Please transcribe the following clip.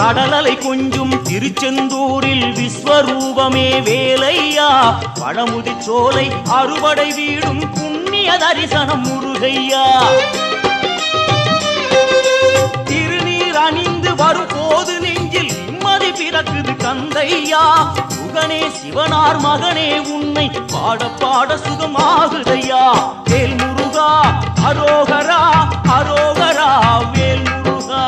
கடலலை கொஞ்சும் திருச்செந்தூரில் விஸ்வரூபமே வேலையா பழமுதி சோலை அறுபடை வீடும் புண்ணிய தரிசனம் முருகையா திருநீர் அணிந்து வரும் போது நெஞ்சில் நிம்மதி பிறக்குது கந்தையா சுகனே சிவனார் மகனே உன்னை பாட பாட சுகமாகுதையா வேல் முருகா அரோகரா அரோகரா வேல் முருகா